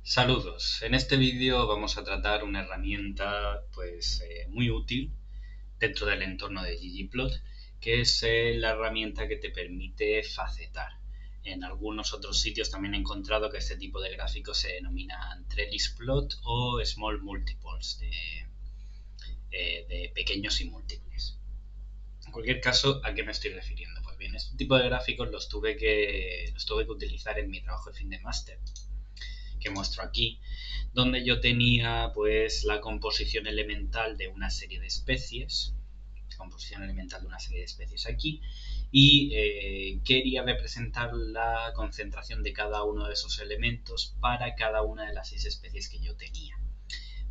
Saludos. En este vídeo vamos a tratar una herramienta muy útil dentro del entorno de ggplot, que es la herramienta que te permite facetar. En algunos otros sitios también he encontrado que este tipo de gráficos se denominan trellis plot o small multiples, de pequeños y múltiples. En cualquier caso, ¿a qué me estoy refiriendo? Pues bien, este tipo de gráficos los tuve que utilizar en mi trabajo de fin de máster, que muestro aquí, donde yo tenía pues la composición elemental de una serie de especies, aquí, y quería representar la concentración de cada uno de esos elementos para cada una de las 6 especies que yo tenía.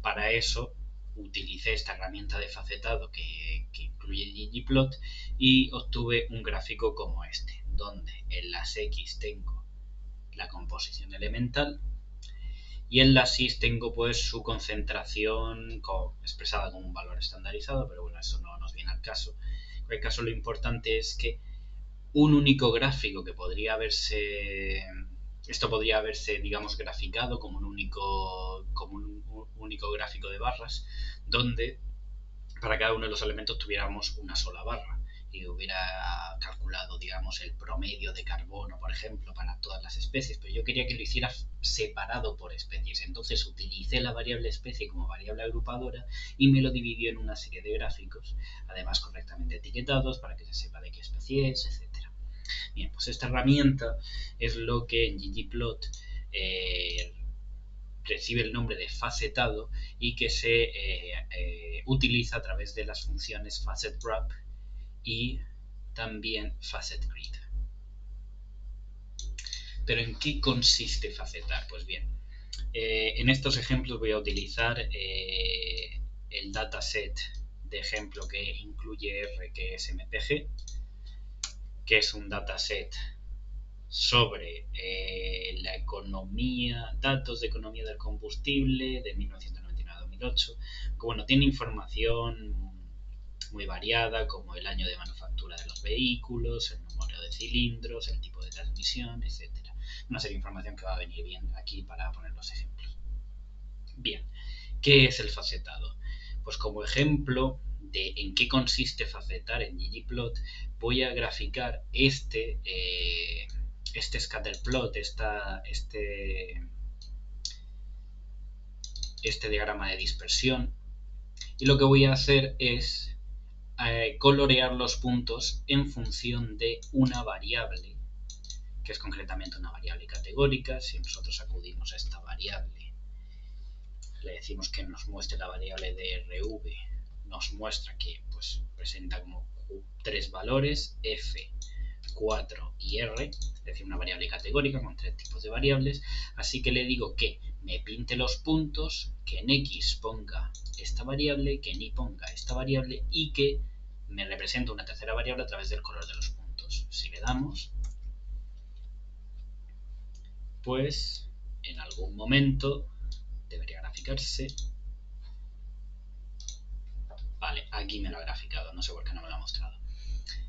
Para eso utilicé esta herramienta de facetado que incluye ggplot y obtuve un gráfico como este, donde en las X tengo la composición elemental y en la SIS tengo pues su concentración expresada como un valor estandarizado, pero bueno, eso no nos viene al caso. En cualquier caso, lo importante es que un único gráfico que podría haberse... Esto podría haberse, digamos, graficado como un único gráfico de barras, donde para cada uno de los elementos tuviéramos una sola barra y hubiera calculado, digamos, el promedio de carbono, por ejemplo, para todas las especies, pero yo quería que lo hiciera separado por especies. Entonces utilicé la variable especie como variable agrupadora y me lo dividió en una serie de gráficos, además correctamente etiquetados para que se sepa de qué especie es, etc. Bien, pues esta herramienta es lo que en ggplot recibe el nombre de facetado y que se utiliza a través de las funciones facetWrap y también facetGrid. ¿Pero en qué consiste facetar? Pues bien, en estos ejemplos voy a utilizar el dataset de ejemplo que incluye R, que es MPG, que es un dataset sobre la economía, datos de economía del combustible de 1999 a 2008, que bueno, tiene información muy variada, como el año de manufactura de los vehículos, el número de cilindros, el tipo de transmisión, etcétera. Una serie de información que va a venir bien aquí para poner los ejemplos. Bien, ¿qué es el facetado? Pues como ejemplo de en qué consiste facetar en ggplot, voy a graficar este scatterplot, este diagrama de dispersión, y lo que voy a hacer es colorear los puntos en función de una variable, que es concretamente una variable categórica. Si nosotros acudimos a esta variable, le decimos que nos muestre la variable de RV, nos muestra que pues, presenta como 3 valores, F, 4 y R, es decir, una variable categórica con 3 tipos de variables. Así que le digo que me pinte los puntos, que en X ponga esta variable, que en Y ponga esta variable y que me representa una tercera variable a través del color de los puntos. Si le damos, pues en algún momento debería graficarse. Vale, aquí me lo ha graficado, no sé por qué no me lo ha mostrado.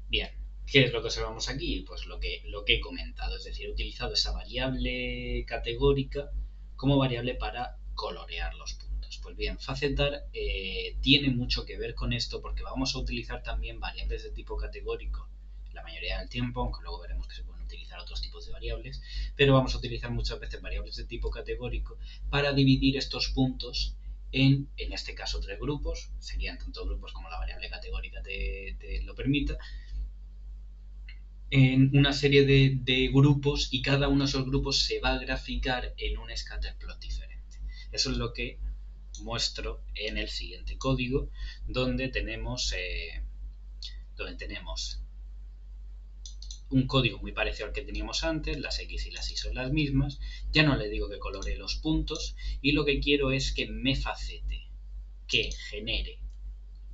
Bien, ¿qué es lo que observamos aquí? Pues lo que he comentado, es decir, he utilizado esa variable categórica como variable para colorear los puntos. Pues bien, facetar tiene mucho que ver con esto porque vamos a utilizar también variables de tipo categórico la mayoría del tiempo, aunque luego veremos que se pueden utilizar otros tipos de variables, pero vamos a utilizar muchas veces variables de tipo categórico para dividir estos puntos en este caso 3 grupos, serían tanto grupos como la variable categórica te lo permita, en una serie de grupos y cada uno de esos grupos se va a graficar en un scatterplot diferente. Eso es lo que muestro en el siguiente código, donde tenemos un código muy parecido al que teníamos antes, las X y las Y son las mismas, ya no le digo que colore los puntos y lo que quiero es que me facete, que genere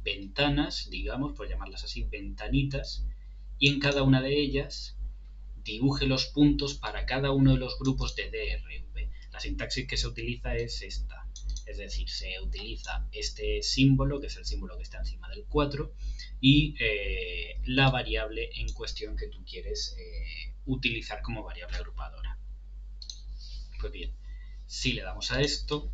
ventanas, digamos, por llamarlas así, ventanitas, y en cada una de ellas dibuje los puntos para cada uno de los grupos de DRV. La sintaxis que se utiliza es esta, es decir, se utiliza este símbolo, que es el símbolo que está encima del 4, y la variable en cuestión que tú quieres utilizar como variable agrupadora. Pues bien, Si le damos a esto,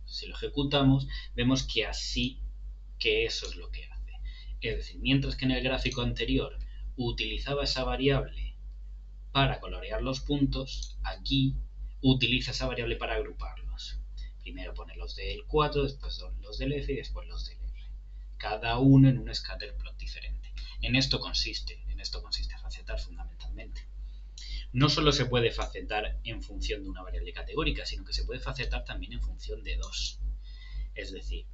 si lo ejecutamos, vemos que eso es lo que hace. Es decir, mientras que en el gráfico anterior utilizaba esa variable para colorear los puntos, aquí utiliza esa variable para agruparlos. Primero pone los del 4, después los del F y después los del R. Cada uno en un scatterplot diferente. En esto consiste facetar fundamentalmente. No solo se puede facetar en función de una variable categórica, sino que se puede facetar también en función de dos. Es decir,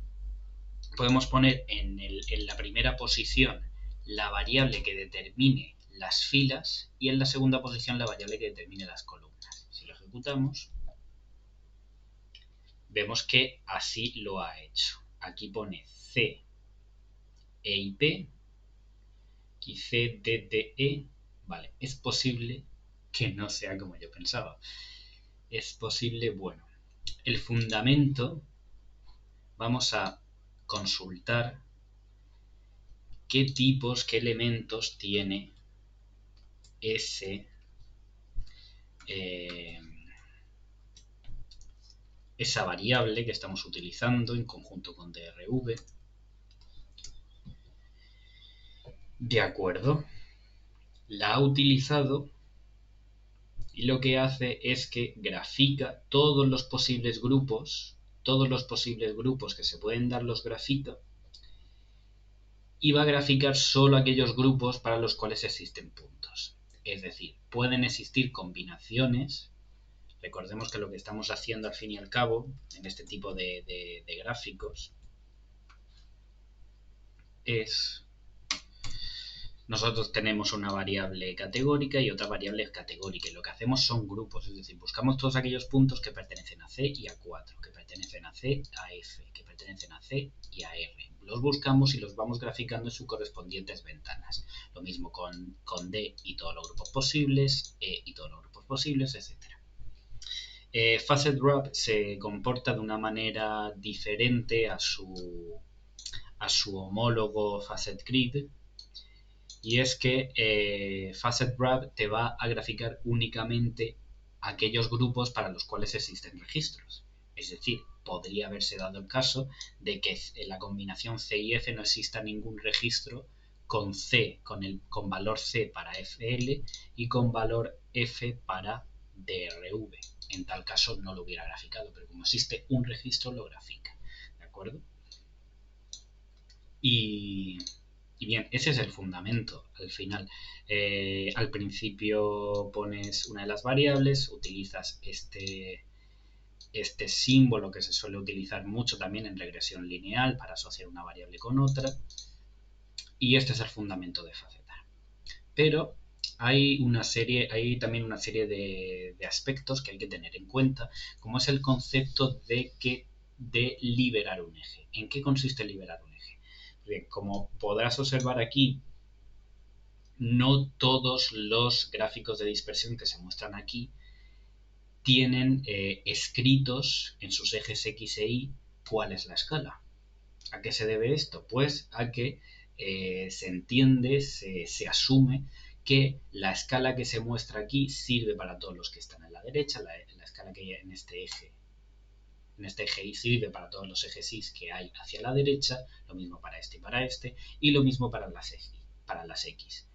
podemos poner en la primera posición la variable que determine las filas y en la segunda posición la variable que determine las columnas. Si lo ejecutamos, vemos que así lo ha hecho. Aquí pone C, E y P, y C, D, D, E. Vale, es posible que no sea como yo pensaba. Es posible, bueno, el fundamento, vamos a consultar qué tipos, qué elementos tiene esa variable que estamos utilizando en conjunto con DRV. De acuerdo, la ha utilizado y lo que hace es que grafica todos los posibles grupos que se pueden dar, los grafica y va a graficar solo aquellos grupos para los cuales existen puntos. Es decir, pueden existir combinaciones. Recordemos que lo que estamos haciendo al fin y al cabo en este tipo de gráficos es, nosotros tenemos una variable categórica y otra variable categórica, y lo que hacemos son grupos, es decir, buscamos todos aquellos puntos que pertenecen a C y a 4, que pertenecen a C, a F, que pertenecen a C y a R. Los buscamos y los vamos graficando en sus correspondientes ventanas. Lo mismo con D y todos los grupos posibles, E y todos los grupos posibles, etc. Facet Wrap se comporta de una manera diferente a su homólogo Facet Grid, y es que Facet Wrap te va a graficar únicamente aquellos grupos para los cuales existen registros. Es decir, podría haberse dado el caso de que en la combinación C y F no exista ningún registro con C, con valor C para FL y con valor F para DRV. En tal caso no lo hubiera graficado, pero como existe un registro lo grafica. ¿De acuerdo? Y bien, ese es el fundamento al final. Al principio pones una de las variables, utilizas este símbolo que se suele utilizar mucho también en regresión lineal para asociar una variable con otra, y este es el fundamento de facetar. Pero hay también una serie de aspectos que hay que tener en cuenta, como es el concepto de liberar un eje. ¿En qué consiste liberar un eje? Bien, como podrás observar aquí, no todos los gráficos de dispersión que se muestran aquí tienen escritos en sus ejes X e Y cuál es la escala. ¿A qué se debe esto? Pues a que se entiende, se asume que la escala que se muestra aquí sirve para todos los que están en la derecha, la escala que hay en este eje Y sirve para todos los ejes Y que hay hacia la derecha, lo mismo para este y lo mismo para las X.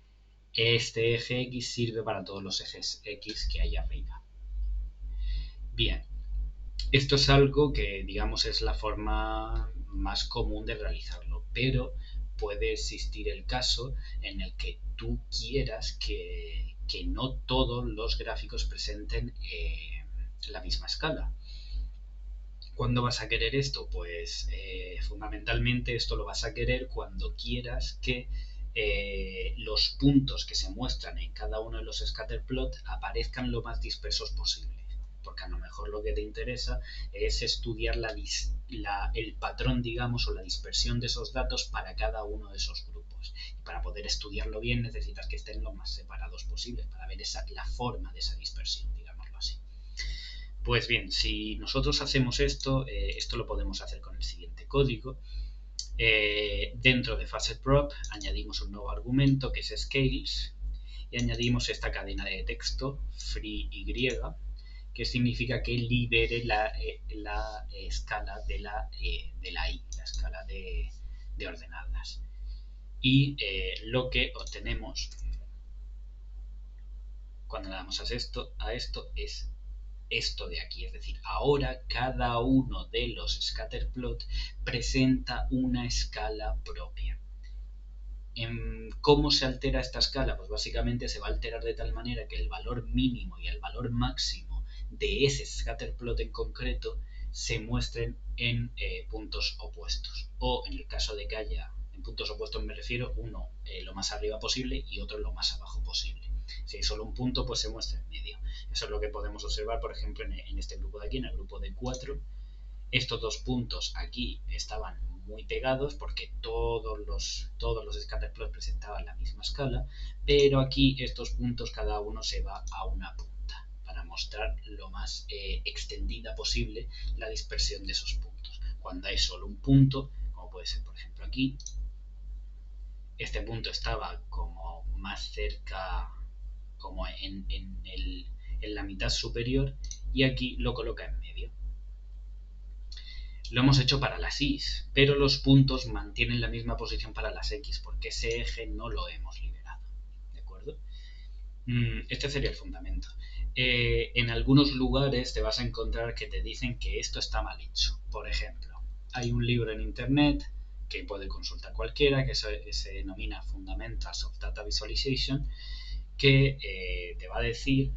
Este eje X sirve para todos los ejes X que hay arriba. Bien, esto es algo que, digamos, es la forma más común de realizarlo, pero puede existir el caso en el que tú quieras que no todos los gráficos presenten la misma escala. ¿Cuándo vas a querer esto? Pues fundamentalmente esto lo vas a querer cuando quieras que los puntos que se muestran en cada uno de los scatterplot aparezcan lo más dispersos posible. Porque a lo mejor lo que te interesa es estudiar el patrón, digamos, o la dispersión de esos datos para cada uno de esos grupos. Y para poder estudiarlo bien necesitas que estén lo más separados posible para ver la forma de esa dispersión, digámoslo así. Pues bien, si nosotros hacemos esto lo podemos hacer con el siguiente código. Dentro de Facet Prop añadimos un nuevo argumento que es Scales y añadimos esta cadena de texto free y, que significa que libere la escala de la I, la escala de ordenadas. Y lo que obtenemos cuando le damos a esto es esto de aquí, es decir, ahora cada uno de los scatterplot presenta una escala propia. ¿Cómo se altera esta escala? Pues básicamente se va a alterar de tal manera que el valor mínimo y el valor máximo de ese scatterplot en concreto se muestren en puntos opuestos. O en el caso de que haya, en puntos opuestos me refiero, uno lo más arriba posible y otro lo más abajo posible. Si hay solo un punto, pues se muestra en medio. Eso es lo que podemos observar, por ejemplo, en este grupo de aquí, en el grupo de 4. Estos dos puntos aquí estaban muy pegados porque todos los scatterplots presentaban la misma escala, pero aquí estos puntos cada uno se va a una punta para mostrar lo más extendida posible la dispersión de esos puntos. Cuando hay solo un punto, como puede ser por ejemplo aquí, este punto estaba como más cerca, como en la mitad superior, y aquí lo coloca en medio. Lo hemos hecho para las Y, pero los puntos mantienen la misma posición para las X, porque ese eje no lo hemos liberado. ¿De acuerdo? Este sería el fundamento. En algunos lugares te vas a encontrar que te dicen que esto está mal hecho. Por ejemplo, hay un libro en internet que puede consultar cualquiera, que se denomina Fundamentals of Data Visualization, que te va a decir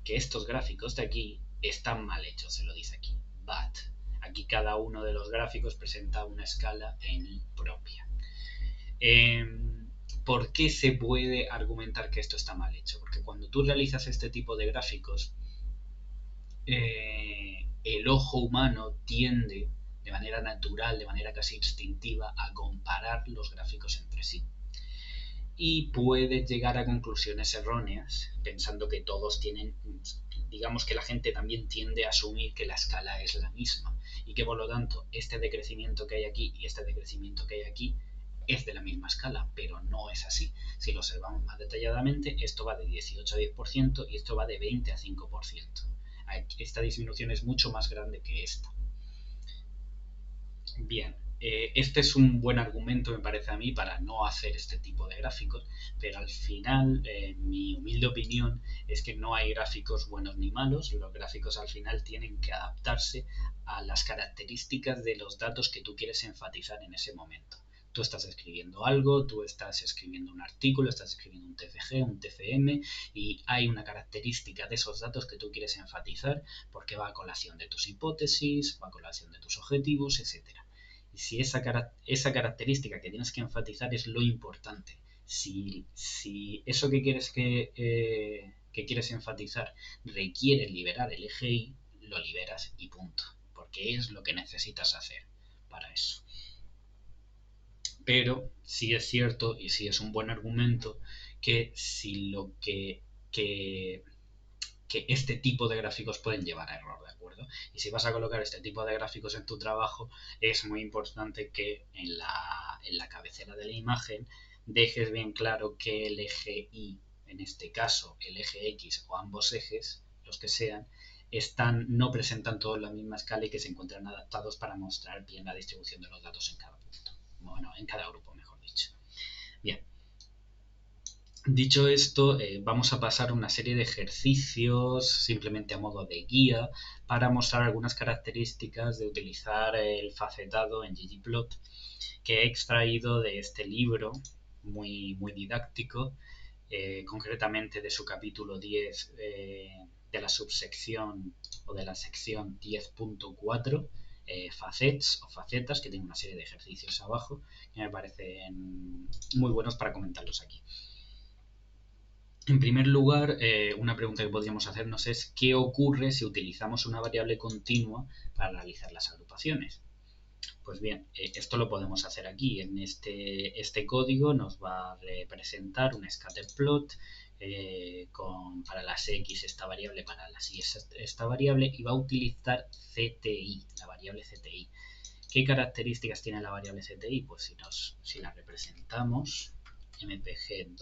que estos gráficos de aquí están mal hechos, se lo dice aquí. But aquí cada uno de los gráficos presenta una escala en propia. ¿Por qué se puede argumentar que esto está mal hecho? Porque cuando tú realizas este tipo de gráficos, el ojo humano tiende de manera natural, de manera casi instintiva, a comparar los gráficos entre sí. Y puede llegar a conclusiones erróneas, pensando que todos tienen, digamos que la gente también tiende a asumir que la escala es la misma y que por lo tanto este decrecimiento que hay aquí y este decrecimiento que hay aquí es de la misma escala, pero no es así. Si lo observamos más detalladamente, esto va de 18 a 10% y esto va de 20 a 5%. Esta disminución es mucho más grande que esta. Bien, este es un buen argumento, me parece a mí, para no hacer este tipo de gráficos, pero al final, mi humilde opinión es que no hay gráficos buenos ni malos. Los gráficos al final tienen que adaptarse a las características de los datos que tú quieres enfatizar en ese momento. Tú estás escribiendo algo, tú estás escribiendo un artículo, estás escribiendo un TFG, un TFM, y hay una característica de esos datos que tú quieres enfatizar porque va a colación de tus hipótesis, va a colación de tus objetivos, etcétera. Y si esa característica que tienes que enfatizar es lo importante, si eso que quieres enfatizar requiere liberar el eje Y, lo liberas y punto, porque es lo que necesitas hacer para eso. Pero sí es cierto y sí es un buen argumento que si lo que este tipo de gráficos pueden llevar a error, ¿de acuerdo? Y si vas a colocar este tipo de gráficos en tu trabajo, es muy importante que en la cabecera de la imagen dejes bien claro que el eje Y, en este caso el eje X o ambos ejes, los que sean, no presentan todos la misma escala y que se encuentran adaptados para mostrar bien la distribución de los datos en cada punto. Bueno, en cada grupo, mejor dicho. Bien. Dicho esto, vamos a pasar una serie de ejercicios simplemente a modo de guía para mostrar algunas características de utilizar el facetado en ggplot que he extraído de este libro muy, muy didáctico, concretamente de su capítulo 10 de la subsección o de la sección 10.4, facets o facetas, que tiene una serie de ejercicios abajo que me parecen muy buenos para comentarlos aquí. En primer lugar, una pregunta que podríamos hacernos es ¿qué ocurre si utilizamos una variable continua para realizar las agrupaciones? Pues bien, esto lo podemos hacer aquí. En este código nos va a representar un scatterplot para las X esta variable, para las Y esta variable, y va a utilizar CTI, la variable CTI. ¿Qué características tiene la variable CTI? Pues si la representamos, mpg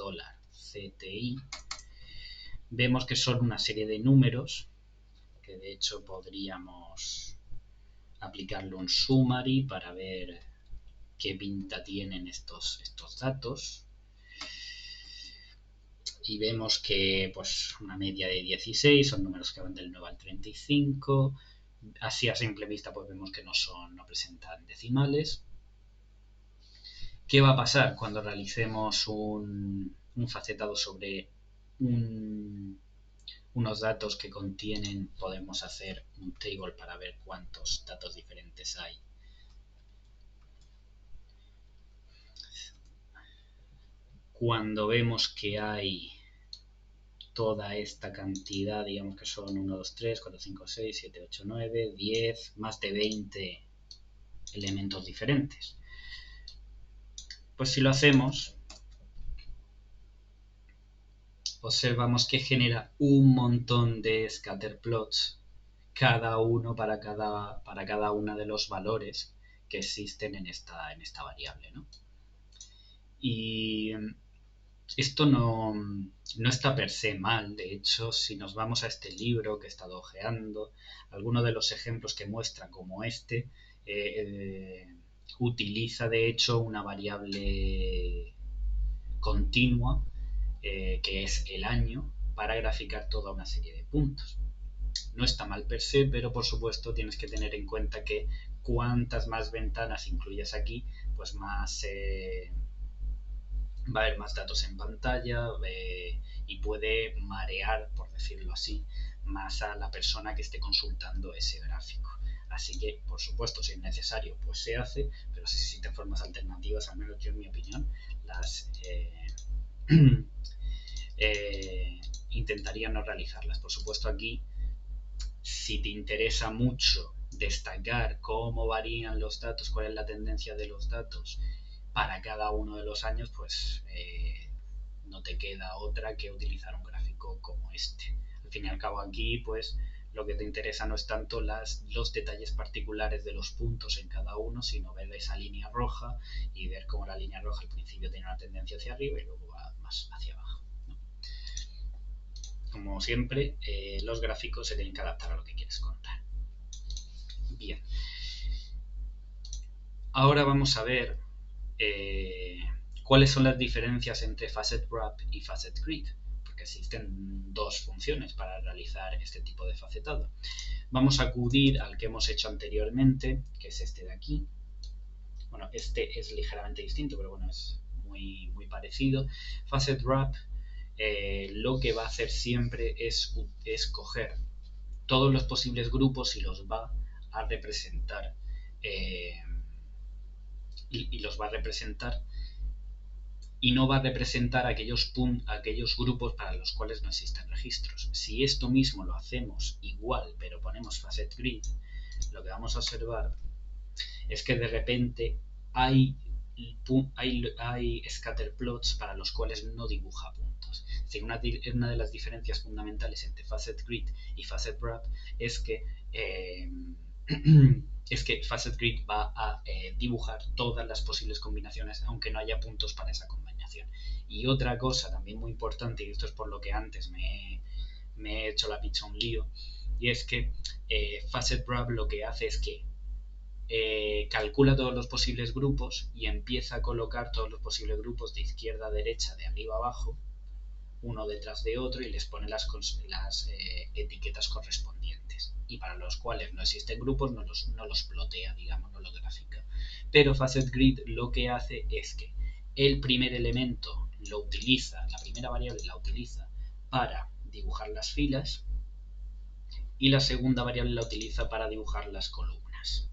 $CTI, vemos que son una serie de números De hecho, podríamos aplicarle un summary para ver qué pinta tienen estos datos. Y vemos que pues una media de 16, son números que van del 9 al 35. Así a simple vista pues vemos que no presentan decimales. ¿Qué va a pasar cuando realicemos un facetado sobre unos datos que contienen? Podemos hacer un table para ver cuántos datos diferentes hay. Cuando vemos que hay toda esta cantidad, digamos que son 1, 2, 3, 4, 5, 6, 7, 8, 9, 10, más de 20 elementos diferentes. Pues si lo hacemos, observamos que genera un montón de scatterplots, cada uno para cada uno de los valores que existen en esta variable, ¿no? Y esto no está per se mal. De hecho, si nos vamos a este libro que he estado hojeando, algunos de los ejemplos que muestra como este utiliza de hecho una variable continua que es el año para graficar toda una serie de puntos. No está mal per se, pero por supuesto tienes que tener en cuenta que cuantas más ventanas incluyas aquí, pues más va a haber más datos en pantalla y puede marear, por decirlo así, más a la persona que esté consultando ese gráfico. Así que, por supuesto, si es necesario, pues se hace, pero si existen formas alternativas, al menos yo en mi opinión, las intentaría no realizarlas. Por supuesto, aquí, si te interesa mucho destacar cómo varían los datos, cuál es la tendencia de los datos para cada uno de los años, pues no te queda otra que utilizar un gráfico como este. Al fin y al cabo aquí, pues lo que te interesa no es tanto los detalles particulares de los puntos en cada uno, sino ver esa línea roja y ver cómo la línea roja al principio tiene una tendencia hacia arriba y luego va más hacia abajo, ¿no? Como siempre, los gráficos se tienen que adaptar a lo que quieres contar. Bien. Ahora vamos a ver cuáles son las diferencias entre Facet Wrap y Facet Grid, porque existen dos funciones para realizar este tipo de facetado. Vamos a acudir al que hemos hecho anteriormente, que es este de aquí. Bueno, este es ligeramente distinto, pero bueno, es muy, muy parecido. Facet Wrap lo que va a hacer siempre es coger todos los posibles grupos y los va a representar y los va a representar y no va a representar aquellos grupos para los cuales no existen registros. Si esto mismo lo hacemos igual, pero ponemos Facet Grid, lo que vamos a observar es que de repente hay scatterplots para los cuales no dibuja puntos. Es decir, una de las diferencias fundamentales entre Facet Grid y Facet Wrap es que Facet Grid va a dibujar todas las posibles combinaciones, aunque no haya puntos para esa combinación. Y otra cosa también muy importante, y esto es por lo que antes me he hecho la picha un lío, y es que Facet Wrap lo que hace es que calcula todos los posibles grupos y empieza a colocar todos los posibles grupos de izquierda a derecha, de arriba a abajo, uno detrás de otro, y les pone las etiquetas correspondientes. Y para los cuales no existen grupos no los plotea, digamos, no los grafica. Pero Facet Grid lo que hace es que el primer elemento lo utiliza, la primera variable la utiliza para dibujar las filas y la segunda variable la utiliza para dibujar las columnas.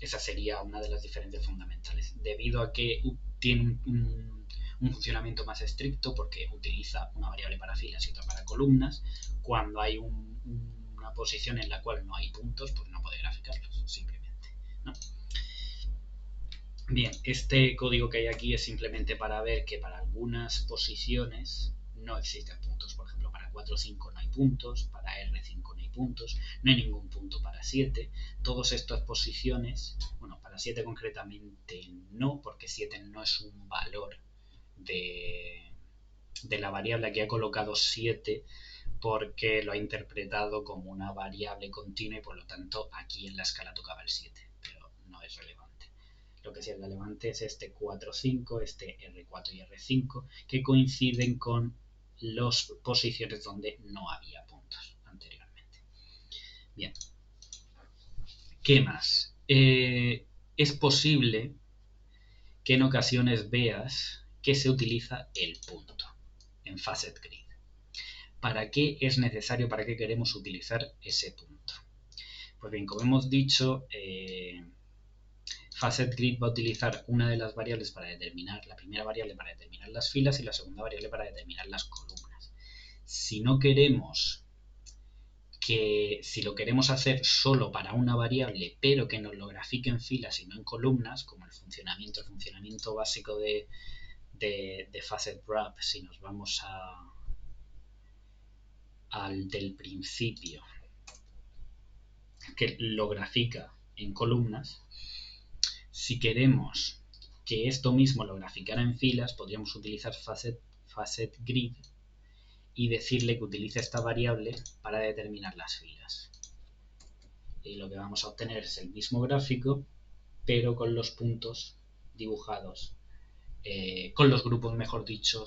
Esa sería una de las diferencias fundamentales, debido a que tiene un funcionamiento más estricto porque utiliza una variable para filas y otra para columnas. Cuando hay una posición en la cual no hay puntos, pues no puede graficarlos, simplemente, ¿no? Bien, este código que hay aquí es simplemente para ver que para algunas posiciones no existen puntos. Por ejemplo, para 4, 5 no hay puntos, para R5 no hay puntos, no hay ningún punto para 7. Todas estas posiciones, bueno, para 7 concretamente no, porque 7 no es un valor de la variable que ha colocado 7 porque lo ha interpretado como una variable continua y por lo tanto aquí en la escala tocaba el 7, pero no es relevante. Lo que sí es relevante es este 4, 5, este R4 y R5, que coinciden con las posiciones donde no había puntos anteriormente. Bien. ¿Qué más? Es posible que en ocasiones veas que se utiliza el punto en Facet Grid. ¿Para qué es necesario, para qué queremos utilizar ese punto? Pues bien, como hemos dicho, Facet Grid va a utilizar una de las variables para determinar, la primera variable para determinar las filas y la segunda variable para determinar las columnas. Si no queremos si lo queremos hacer solo para una variable, pero que nos lo grafique en filas y no en columnas, como el funcionamiento básico de Facet Wrap, si nos vamos al del principio, que lo grafica en columnas, si queremos que esto mismo lo graficara en filas, podríamos utilizar Facet Grid y decirle que utilice esta variable para determinar las filas. Y lo que vamos a obtener es el mismo gráfico, pero con los puntos dibujados, con los grupos, mejor dicho,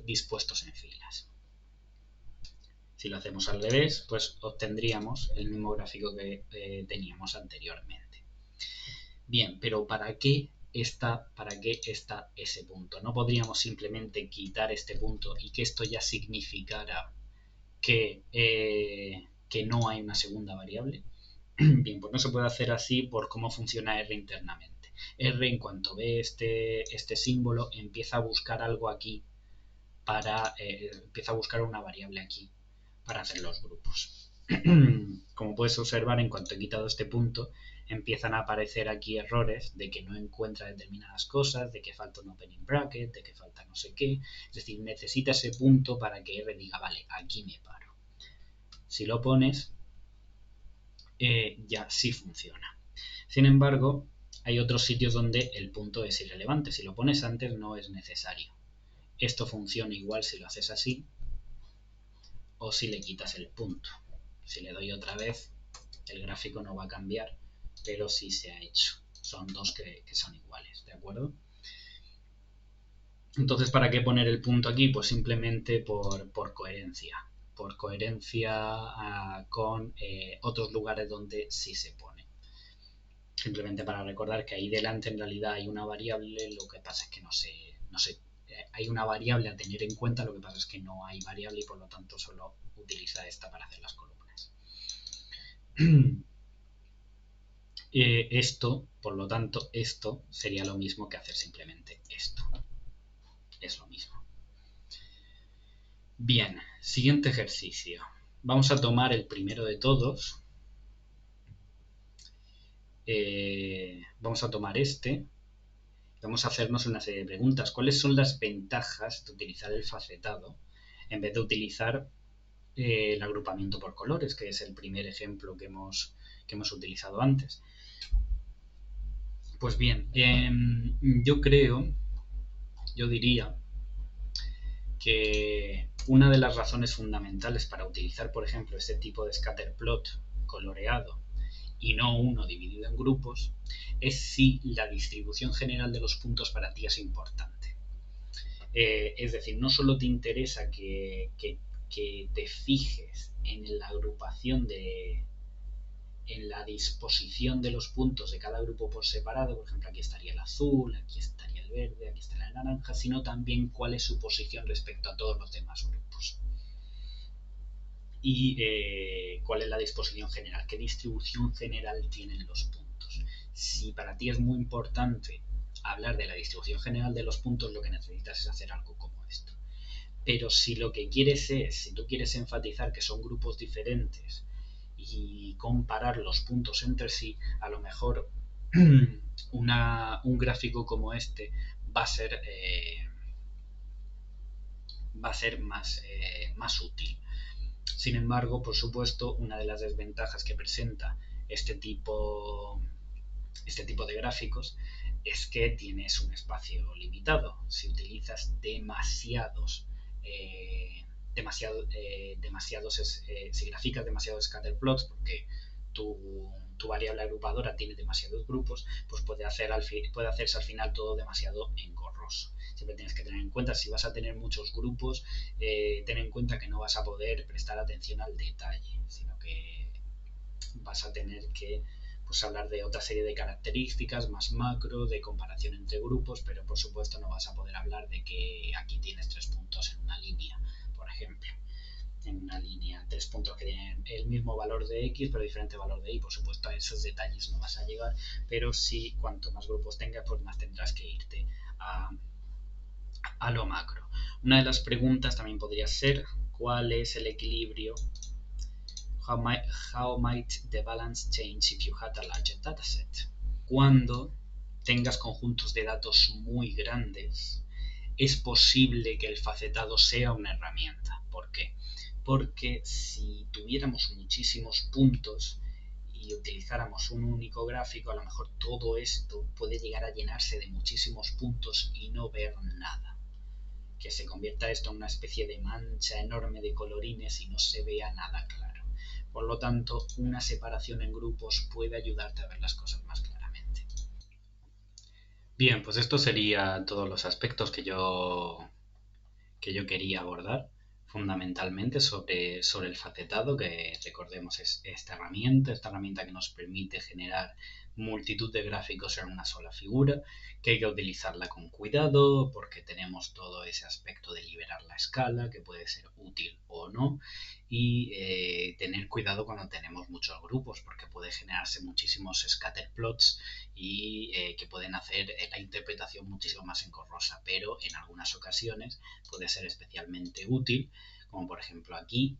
dispuestos en filas. Si lo hacemos al revés, pues obtendríamos el mismo gráfico que teníamos anteriormente. Bien, pero ¿para qué está ese punto? No podríamos simplemente quitar este punto y que esto ya significara que no hay una segunda variable. Bien, pues no se puede hacer así por cómo funciona R internamente. R, en cuanto ve este símbolo, empieza a buscar algo aquí empieza a buscar una variable aquí para hacer los grupos. Como puedes observar, en cuanto he quitado este punto, empiezan a aparecer aquí errores de que no encuentra determinadas cosas, de que falta un opening bracket, de que falta no sé qué. Es decir, necesita ese punto para que R diga, vale, aquí me paro. Si lo pones, ya sí funciona. Sin embargo, hay otros sitios donde el punto es irrelevante. Si lo pones antes no es necesario. Esto funciona igual si lo haces así o si le quitas el punto. Si le doy otra vez, el gráfico no va a cambiar, pero sí se ha hecho. Son dos que son iguales, ¿de acuerdo? Entonces, ¿para qué poner el punto aquí? Pues simplemente por coherencia. Por coherencia con otros lugares donde sí se pone. Simplemente para recordar que ahí delante en realidad hay una variable, lo que pasa es que no sé, hay una variable a tener en cuenta, lo que pasa es que no hay variable y por lo tanto solo utiliza esta para hacer las columnas. Esto, por lo tanto, esto sería lo mismo que hacer simplemente esto. Es lo mismo. Bien, siguiente ejercicio. Vamos a tomar el primero de todos. Vamos a tomar este. Vamos a hacernos una serie de preguntas. ¿Cuáles son las ventajas de utilizar el facetado en vez de utilizar el agrupamiento por colores, que es el primer ejemplo que hemos utilizado antes? Pues bien, yo diría que una de las razones fundamentales para utilizar, por ejemplo, este tipo de scatterplot coloreado y no uno dividido en grupos, es si la distribución general de los puntos para ti es importante. Es decir, no solo te interesa que te fijes en la agrupación en la disposición de los puntos de cada grupo por separado, por ejemplo, aquí estaría el azul, aquí estaría el verde, aquí estaría el naranja, sino también cuál es su posición respecto a todos los demás grupos. Y cuál es la disposición general, qué distribución general tienen los puntos. Si para ti es muy importante hablar de la distribución general de los puntos, lo que necesitas es hacer algo como esto. Pero si lo que quieres si tú quieres enfatizar que son grupos diferentes y comparar los puntos entre sí, a lo mejor un gráfico como este va a ser más útil. Sin embargo, por supuesto, una de las desventajas que presenta este tipo de gráficos es que tienes un espacio limitado. Si utilizas demasiados si graficas demasiados scatterplots, porque tu variable agrupadora tiene demasiados grupos, pues puede hacerse al final todo demasiado engorroso. Siempre tienes que tener en cuenta, si vas a tener muchos grupos, ten en cuenta que no vas a poder prestar atención al detalle, sino que vas a tener que pues hablar de otra serie de características más macro, de comparación entre grupos, pero por supuesto no vas a poder hablar de que aquí tienes 3 puntos en una línea, por ejemplo. En una línea, 3 puntos que tienen el mismo valor de X, pero diferente valor de Y. Por supuesto, a esos detalles no vas a llegar, pero sí, cuanto más grupos tengas, pues más tendrás que irte a lo macro. Una de las preguntas también podría ser, ¿cuál es el equilibrio? How might the balance change if you had a larger dataset? Cuando tengas conjuntos de datos muy grandes, es posible que el facetado sea una herramienta. ¿Por qué? Porque si tuviéramos muchísimos puntos y utilizáramos un único gráfico, a lo mejor todo esto puede llegar a llenarse de muchísimos puntos y no ver nada. Que se convierta esto en una especie de mancha enorme de colorines y no se vea nada claro. Por lo tanto, una separación en grupos puede ayudarte a ver las cosas más claramente. Bien, pues esto sería todos los aspectos que yo quería abordar fundamentalmente sobre el facetado, que recordemos es esta herramienta que nos permite generar multitud de gráficos en una sola figura, que hay que utilizarla con cuidado porque tenemos todo ese aspecto de liberar la escala, que puede ser útil o no, y tener cuidado cuando tenemos muchos grupos porque puede generarse muchísimos scatterplots y que pueden hacer la interpretación muchísimo más engorrosa, pero en algunas ocasiones puede ser especialmente útil, como por ejemplo aquí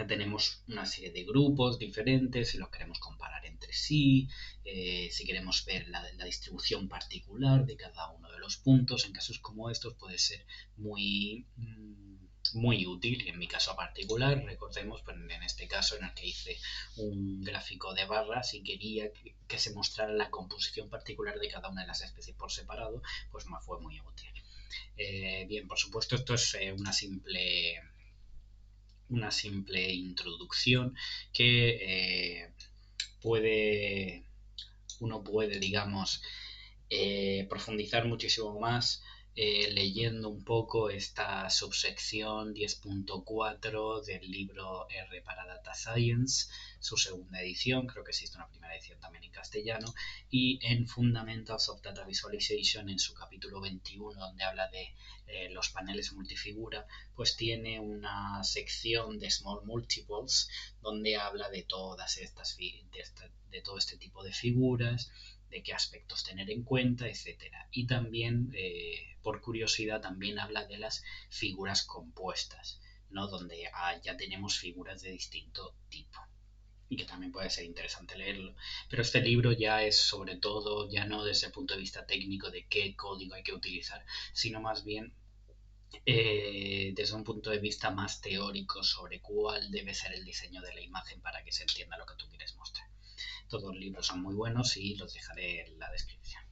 tenemos una serie de grupos diferentes, si los queremos comparar entre sí, si queremos ver la distribución particular de cada uno de los puntos. En casos como estos puede ser muy útil. En mi caso particular, recordemos, pues en este caso en el que hice un gráfico de barras y quería que se mostrara la composición particular de cada una de las especies por separado, pues me fue muy útil. Bien, por supuesto esto es una simple introducción que uno puede, digamos, profundizar muchísimo más leyendo un poco esta subsección 10.4 del libro R para Data Science, su segunda edición, creo que existe una primera edición también en castellano, y en Fundamentals of Data Visualization, en su capítulo 21, donde habla de los paneles multifigura, pues tiene una sección de Small Multiples, donde habla de todas estas de todo este tipo de figuras, de qué aspectos tener en cuenta, etcétera. Y también, por curiosidad, también habla de las figuras compuestas, ¿no? Donde ya tenemos figuras de distinto tipo y que también puede ser interesante leerlo. Pero este libro ya es sobre todo, ya no desde el punto de vista técnico de qué código hay que utilizar, sino más bien desde un punto de vista más teórico sobre cuál debe ser el diseño de la imagen para que se entienda lo que tú quieres mostrar. Todos los libros son muy buenos y los dejaré en la descripción.